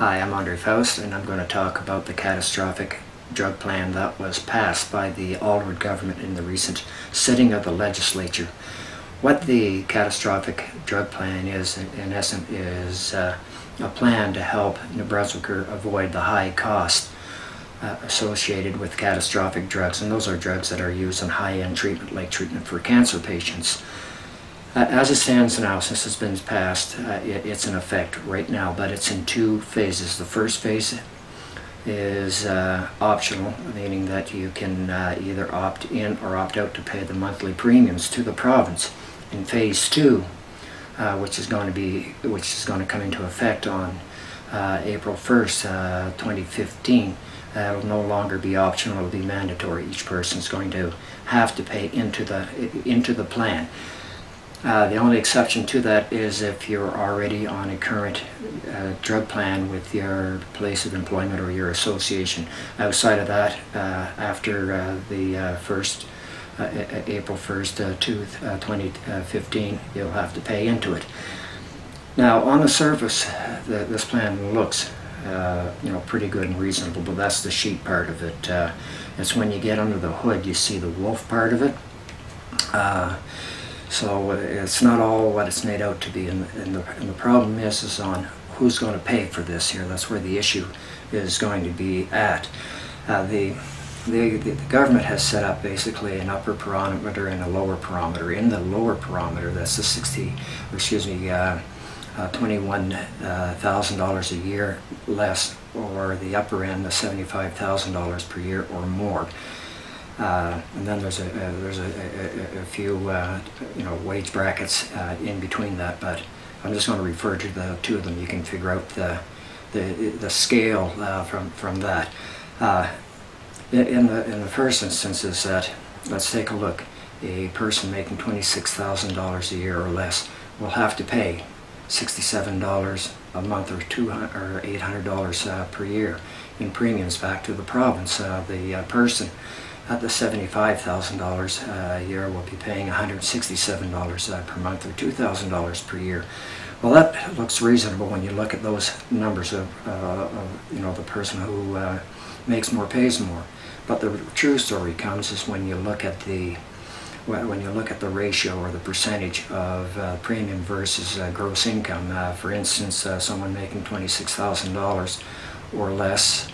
Hi, I'm Andre Faust, and I'm going to talk about the catastrophic drug plan that was passed by the Alderwood government in the recent sitting of the legislature. What the catastrophic drug plan is, in essence, is a plan to help New Brunswicker avoid the high cost associated with catastrophic drugs, and those are drugs that are used in high-end treatment, like treatment for cancer patients. As it stands now, since it's been passed, it's in effect right now, but it's in two phases. The first phase is optional, meaning that you can either opt in or opt out to pay the monthly premiums to the province. In phase two, which is going to come into effect on April 1st, 2015, it'll no longer be optional; it'll be mandatory. Each person's going to have to pay into the plan. The only exception to that is if you're already on a current drug plan with your place of employment or your association. Outside of that, after the April 1st, 2015, you'll have to pay into it. Now, on the surface, this plan looks pretty good and reasonable, but that's the sheep part of it. It's when you get under the hood you see the wolf part of it. So it's not all what it's made out to be, and the problem is on who's going to pay for this here. That's where the issue is going to be at. The government has set up basically an upper parameter and a lower parameter. In the lower parameter, that's the $21,000 a year less, or the upper end, the $75,000 per year or more. And then there's a few wage brackets in between that, but I'm just going to refer to the two of them. You can figure out the scale from that. In the first instance is that, let's take a look. A person making $26,000 a year or less will have to pay $67 a month or $800 per year in premiums back to the province. The person at the $75,000 a year will be paying $167 per month, or $2,000 per year. Well, that looks reasonable when you look at those numbers of the person who makes more pays more. But the true story comes is when you look at the ratio or the percentage of premium versus gross income. For instance, someone making $26,000 or less,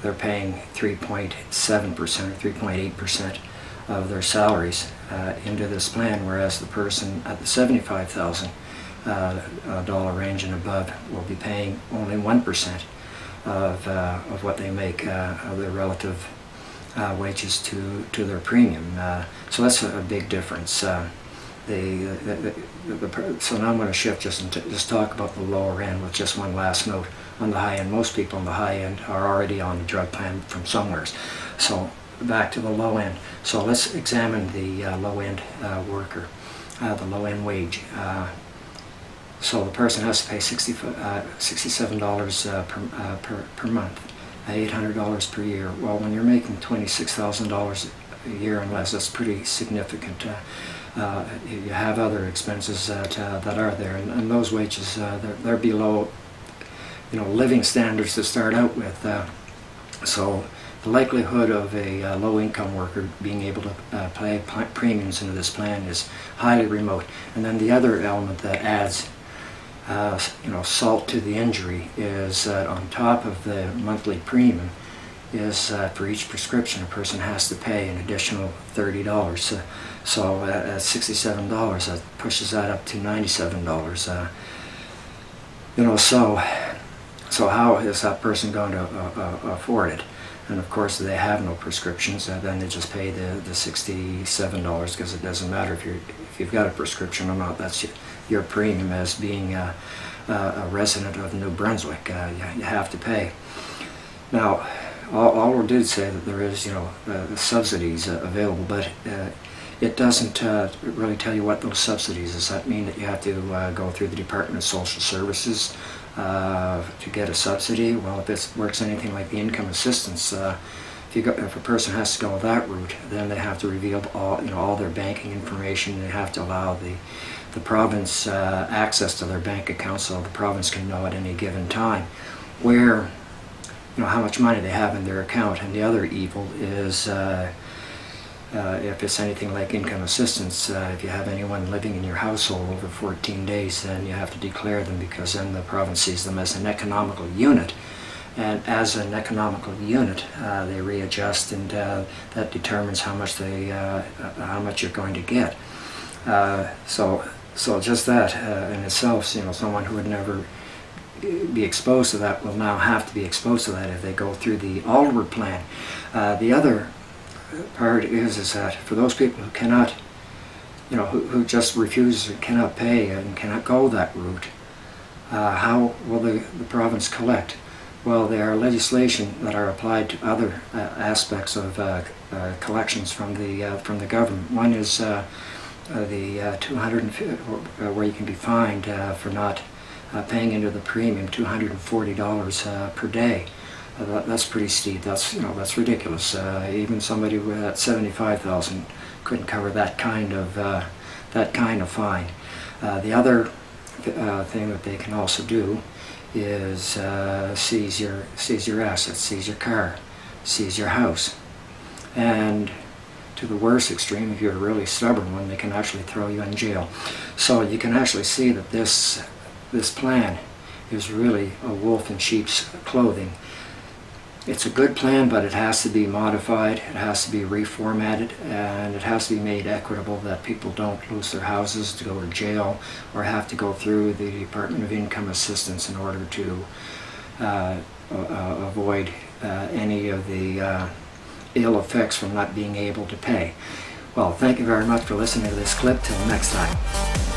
they're paying 3.7% or 3.8% of their salaries into this plan, whereas the person at the $75,000 range and above will be paying only 1% of what they make of their relative wages to their premium. So that's a big difference. So now I'm going to shift just talk about the lower end with just one last note. On the high end, most people on the high end are already on a drug plan from somewhere. So back to the low end. So let's examine the low end worker, the low end wage. So the person has to pay $67 per month, $800 per year. Well, when you're making $26,000 a year and less, that's pretty significant. You have other expenses that are there, and those wages they're below living standards to start out with. So the likelihood of a low-income worker being able to pay premiums into this plan is highly remote. And then the other element that adds salt to the injury is that on top of the monthly premium is for each prescription a person has to pay an additional $30. So at $67, that pushes that up to $97. So how is that person going to afford it? And of course, they have no prescriptions, and then they just pay the $67, because it doesn't matter if you've got a prescription or not. That's your premium as being a resident of New Brunswick. You have to pay. Now, Alderwood did say that there is subsidies available, but it doesn't really tell you what those subsidies. Does that mean that you have to go through the Department of Social Services to get a subsidy? Well, if it works anything like the income assistance, if a person has to go that route, then they have to reveal all their banking information. They have to allow the the province access to their bank account, so the province can know at any given time where, how much money they have in their account. And the other evil is if it's anything like income assistance, if you have anyone living in your household over 14 days, then you have to declare them, because then the province sees them as an economical unit. And as an economical unit, they readjust, and that determines how much you're going to get. So just that in itself, someone who would never be exposed to that will now have to be exposed to that if they go through the Alderwood plan. The other part is that for those people who cannot, who just refuse and cannot pay and cannot go that route, how will the province collect? Well, there are legislation that are applied to other aspects of collections from the government. One is the 250, where you can be fined for not paying into the premium, $240 per day. That's pretty steep. That's ridiculous. Even somebody at 75,000 couldn't cover that kind of fine. The other thing that they can also do is seize your assets, seize your car, seize your house, and to the worst extreme, if you're a really stubborn one, they can actually throw you in jail. So you can actually see that this plan is really a wolf in sheep's clothing. It's a good plan, but it has to be modified, it has to be reformatted, and it has to be made equitable, that people don't lose their houses to go to jail or have to go through the Department of Income Assistance in order to avoid any of the ill effects from not being able to pay. Well, thank you very much for listening to this clip. Till next time.